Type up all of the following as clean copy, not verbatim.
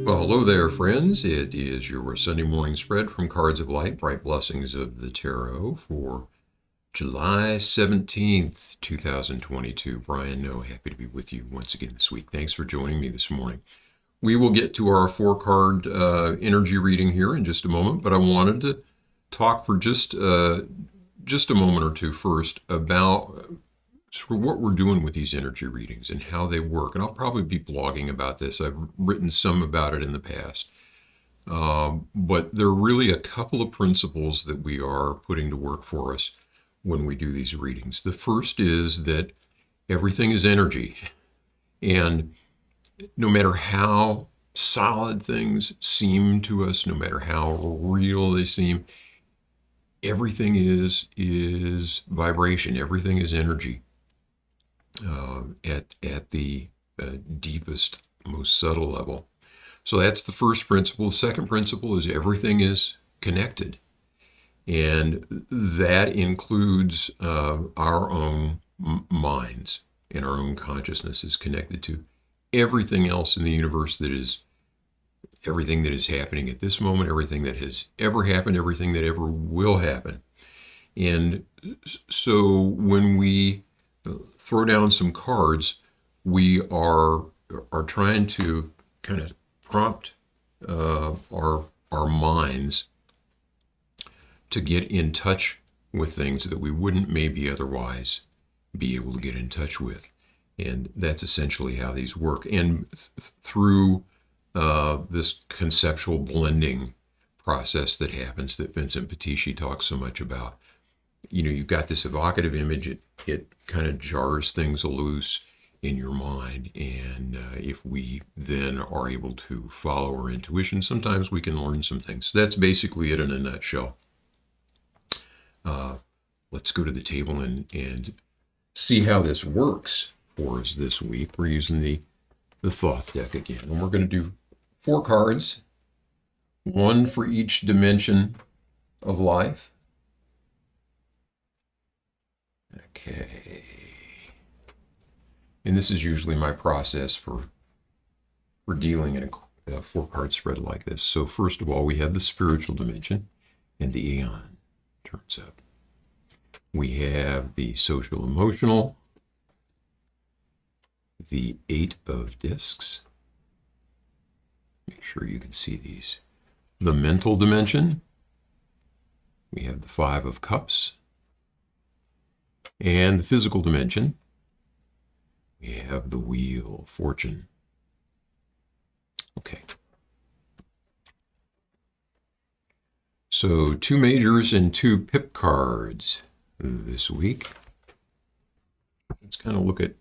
Well, hello there, friends. It is your Sunday morning spread from Cards of Light, Bright Blessings of the Tarot for July 17th, 2022. Brian No, happy to be with you once again this week. Thanks for joining me this morning. We will get to our four-card energy reading here in just a moment, but I wanted to talk for just a moment or two first about sort of what we're doing with these energy readings and how they work. And I'll probably be blogging about this. I've written some about it in the past. But there are really a couple of principles that we are putting to work for us when we do these readings. The first is that everything is energy. And no matter how solid things seem to us, no matter how real they seem, everything is vibration. Everything is energy. At the deepest, most subtle level. So that's the first principle. The second principle is everything is connected. And that includes our own minds, and our own consciousness is connected to everything else in the universe, that is everything that is happening at this moment, everything that has ever happened, everything that ever will happen. And so when we throw down some cards, we are trying to kind of prompt our minds to get in touch with things that we wouldn't maybe otherwise be able to get in touch with. And that's essentially how these work. And through this conceptual blending process that happens, that Vincent Petici talks so much about, you've got this evocative image. It kind of jars things loose in your mind. And if we then are able to follow our intuition, sometimes we can learn some things. That's basically it in a nutshell. Let's go to the table and see how this works for us this week. We're using the Thoth deck again. And we're going to do 4 cards, one for each dimension of life. Okay. And this is usually my process for dealing in a 4-card spread like this. So first of all, we have the spiritual dimension, and the Aeon turns up. We have the social emotional, the 8 of discs. Make sure you can see these. The mental dimension. We have the 5 of cups. And the physical dimension, we have the wheel of fortune. Okay. So 2 majors and 2 pip cards this week. Let's kind of look at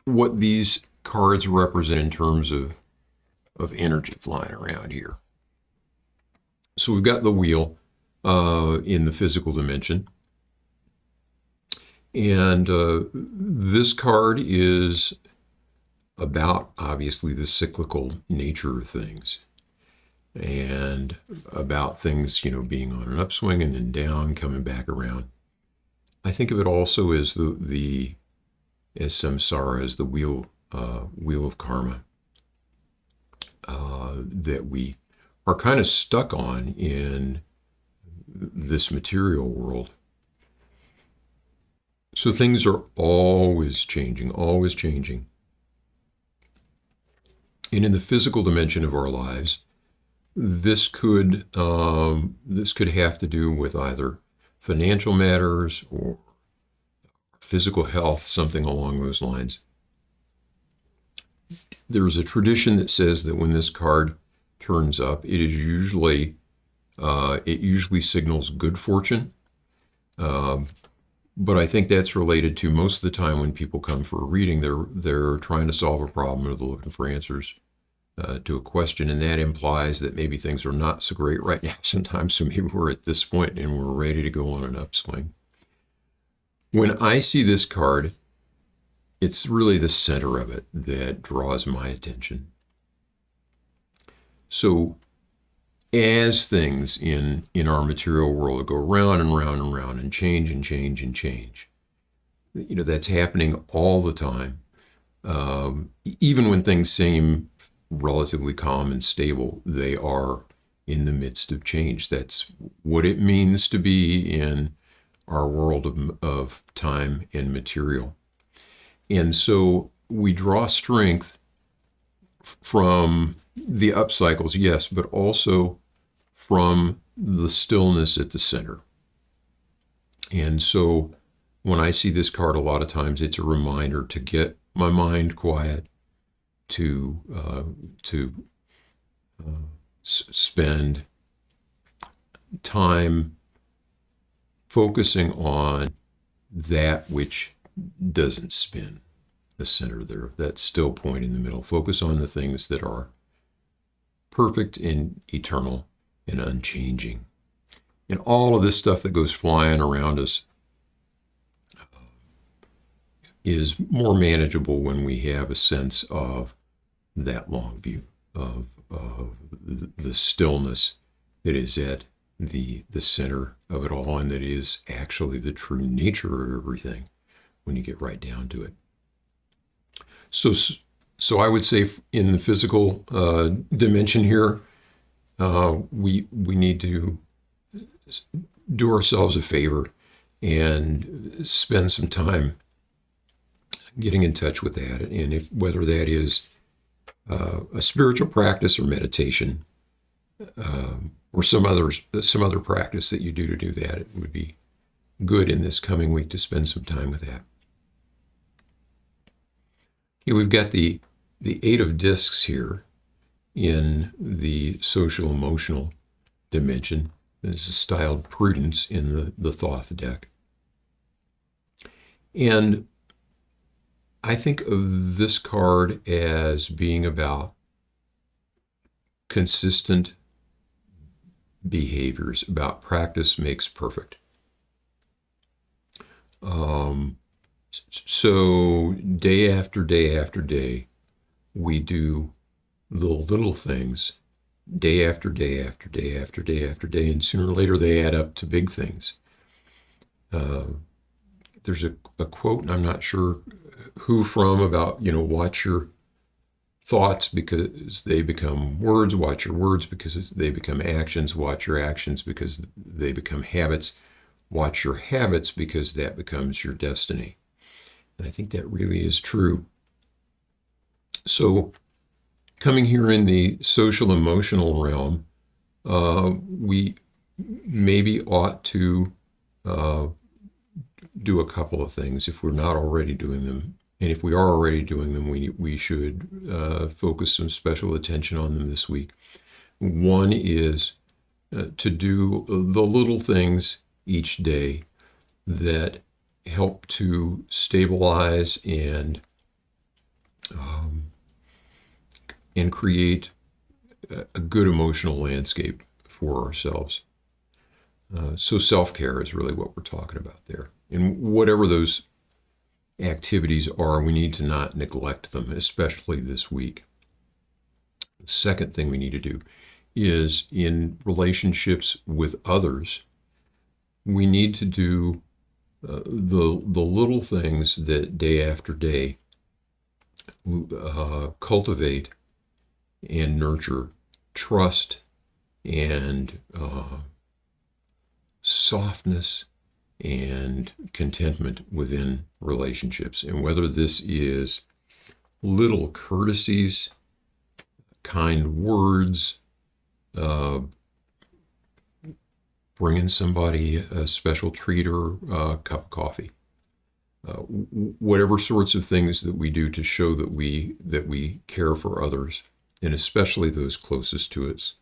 what these cards represent in terms of energy flying around here. So we've got the wheel in the physical dimension. And this card is about, obviously, the cyclical nature of things, and about things, being on an upswing and then down, coming back around. I think of it also as as samsara, as the wheel of karma that we are kind of stuck on in this material world. So things are always changing, always changing. And in the physical dimension of our lives, this could have to do with either financial matters or physical health, something along those lines. There's a tradition that says that when this card turns up, it usually signals good fortune. But I think that's related to most of the time when people come for a reading, they're trying to solve a problem, or they're looking for answers to a question, and that implies that maybe things are not so great right now sometimes. So maybe we're at this point and we're ready to go on an upswing. When I see this card, it's really the center of it that draws my attention. So as things in our material world go round and round and round and change and change and change, that's happening all the time. Even when things seem relatively calm and stable. They are in the midst of change. That's what it means to be in our world of time and material. And so we draw strength from the up cycles, yes, but also from the stillness at the center. And so when I see this card, a lot of times it's a reminder to get my mind quiet, to spend time focusing on that which doesn't spin, the center there, that still point in the middle. Focus on the things that are perfect and eternal and unchanging. And all of this stuff that goes flying around us is more manageable when we have a sense of that long view, of the stillness that is at the center of it all, and that is actually the true nature of everything when you get right down to it. So I would say in the physical dimension here, we need to do ourselves a favor and spend some time getting in touch with that. And if whether that is a spiritual practice or meditation, or some other practice that you do to do that, it would be good in this coming week to spend some time with that. Okay, we've got the Eight of Discs here in the social emotional dimension. This is styled Prudence in the Thoth deck. And I think of this card as being about consistent behaviors, about practice makes perfect. So day after day after day, we do the little things day after day after day after day after day, and sooner or later they add up to big things. There's a quote, and I'm not sure who from, about, watch your thoughts because they become words, watch your words because they become actions, watch your actions because they become habits, watch your habits because that becomes your destiny. And I think that really is true. So coming here in the social emotional realm, we maybe ought to do a couple of things if we're not already doing them. And if we are already doing them, we should focus some special attention on them this week. One is to do the little things each day that help to stabilize and create a good emotional landscape for ourselves. So self-care is really what we're talking about there. And whatever those activities are, we need to not neglect them, especially this week. The second thing we need to do is, in relationships with others, we need to do the little things that day after day cultivate and nurture trust and softness and contentment within relationships. And whether this is little courtesies, kind words, bringing somebody a special treat or a cup of coffee, whatever sorts of things that we do to show that we care for others, and especially those closest to us,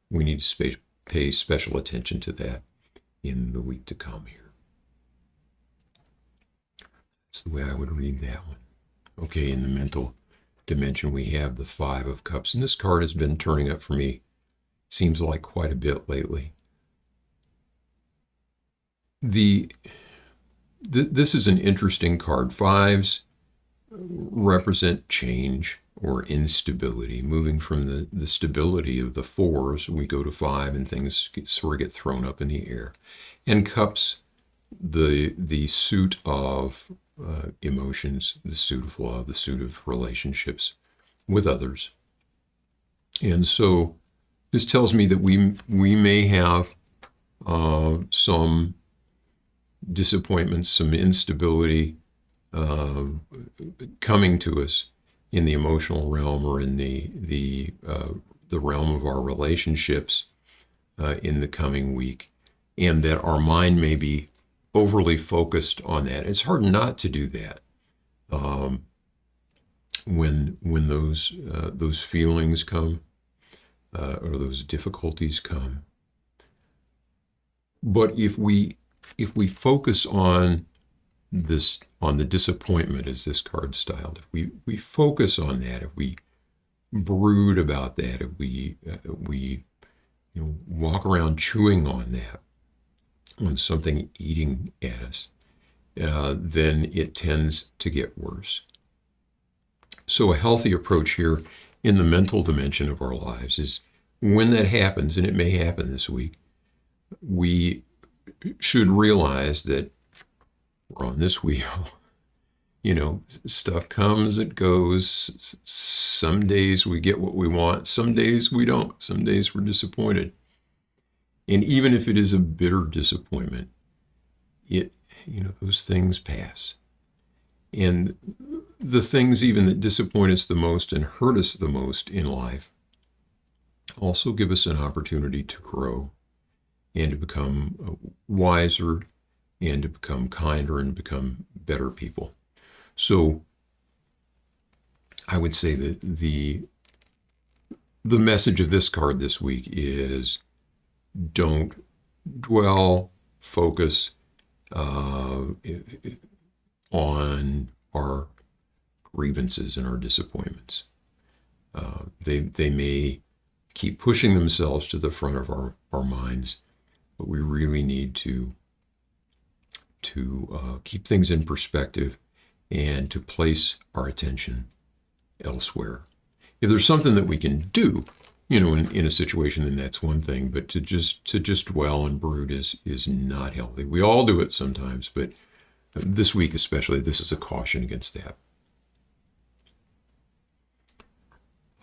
we need to pay special attention to that in the week to come here. That's the way I would read that one. Okay, in the mental dimension, we have the Five of Cups, and this card has been turning up for me, seems like quite a bit lately. This is an interesting card. Fives represent change or instability, moving from the stability of the fours. We go to five and things sort of get thrown up in the air. And cups, the suit of emotions, the suit of love, the suit of relationships with others. And so this tells me that we may have some disappointments, some instability coming to us in the emotional realm or in the realm of our relationships in the coming week, and that our mind may be overly focused on that. It's hard not to do that when those feelings come or those difficulties come. But if we focus on the disappointment, as this card styled, if we focus on that, if we brood about that, if we walk around chewing on that, on something eating at us, then it tends to get worse. So a healthy approach here in the mental dimension of our lives is, when that happens, and it may happen this week, we should realize that we're on this wheel. Stuff comes, it goes. Some days we get what we want. Some days we don't. Some days we're disappointed. And even if it is a bitter disappointment, those things pass. And the things even that disappoint us the most and hurt us the most in life also give us an opportunity to grow and to become wiser and to become kinder and become better people. So I would say that the message of this card this week is, don't dwell, focus on our grievances and our disappointments. They may keep pushing themselves to the front of our minds, but we really need to keep things in perspective and to place our attention elsewhere. If there's something that we can do, in a situation, then that's one thing. But to just dwell and brood is not healthy. We all do it sometimes, but this week especially, this is a caution against that.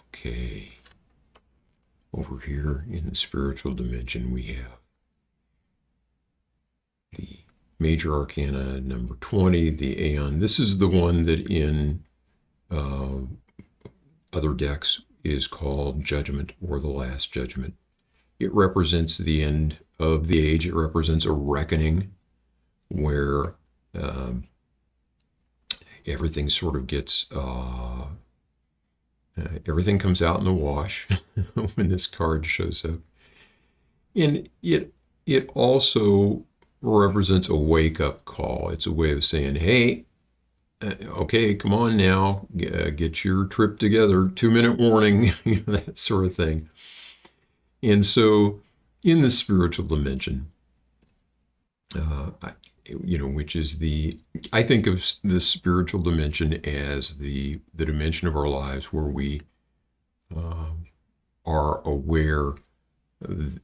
Okay. Over here in the spiritual dimension, we have the Major Arcana number 20, the Aeon. This is the one that in other decks is called Judgment, or the Last Judgment. It represents the end of the age. It represents a reckoning where everything sort of gets, everything comes out in the wash when this card shows up. And it also represents a wake-up call. It's a way of saying, hey, okay, come on now, get your trip together, 2-minute warning, that sort of thing. And so in the spiritual dimension, which is I think of the spiritual dimension as the dimension of our lives where we are aware that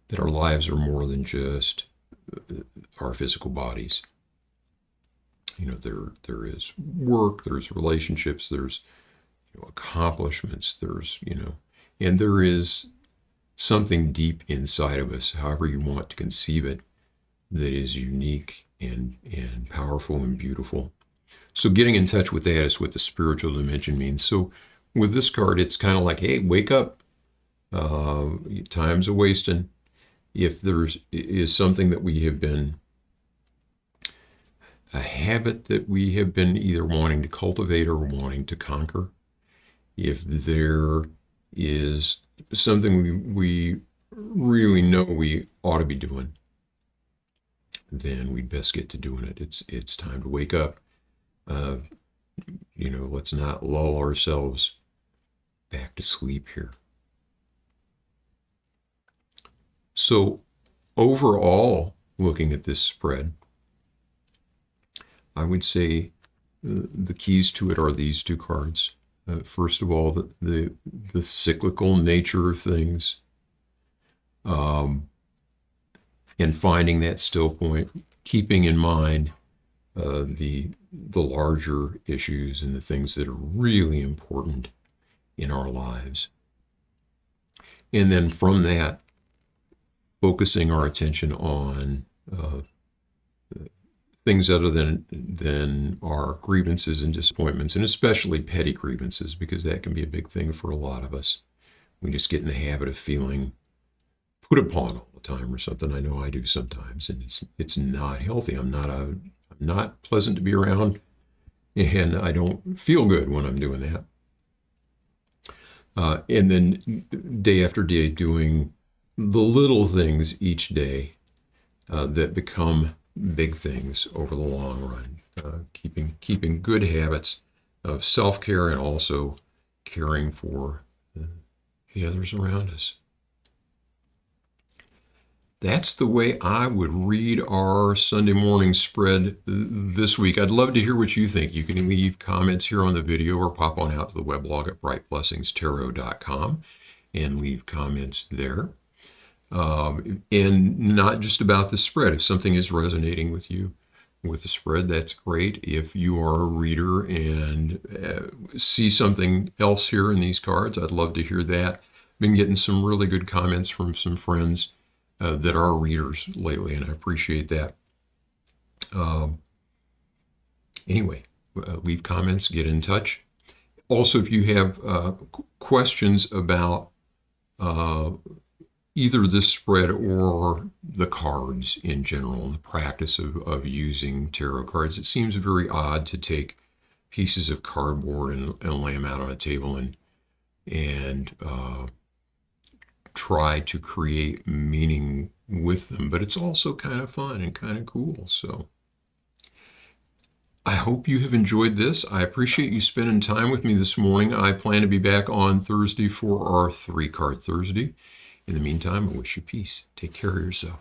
that our lives are more than just our physical bodies. There is work, there's relationships, there's accomplishments, there's and there is something deep inside of us, however you want to conceive it, that is unique and powerful and beautiful. So getting in touch with that is what the spiritual dimension means. So with this card, it's kind of like, hey, wake up. Time's a wasting. If there is something that we have been, a habit that we have been either wanting to cultivate or wanting to conquer, if there is something we really know we ought to be doing, then we'd best get to doing it. It's time to wake up. Let's not lull ourselves back to sleep here. So overall, looking at this spread, I would say the keys to it are these two cards. First of all, the cyclical nature of things, and finding that still point, keeping in mind the larger issues and the things that are really important in our lives. And then from that, focusing our attention on things other than our grievances and disappointments, and especially petty grievances, because that can be a big thing for a lot of us. We just get in the habit of feeling put upon all the time or something. I know I do sometimes, and it's not healthy. I'm not pleasant to be around, and I don't feel good when I'm doing that. And then day after day, doing the little things each day that become big things over the long run. Keeping good habits of self-care and also caring for the others around us. That's the way I would read our Sunday morning spread this week. I'd love to hear what you think. You can leave comments here on the video or pop on out to the weblog at brightblessingstarot.com and leave comments there. And not just about the spread. If something is resonating with you with the spread, that's great. If you are a reader and see something else here in these cards, I'd love to hear that. Been getting some really good comments from some friends that are readers lately, and I appreciate that. Anyway, leave comments, get in touch. Also, if you have questions about either this spread or the cards in general, the practice of using tarot cards, it seems very odd to take pieces of cardboard and lay them out on a table and try to create meaning with them, but it's also kind of fun and kind of cool. So I hope you have enjoyed this. I appreciate you spending time with me this morning. I plan to be back on Thursday for our 3-card Thursday. In the meantime, I wish you peace. Take care of yourself.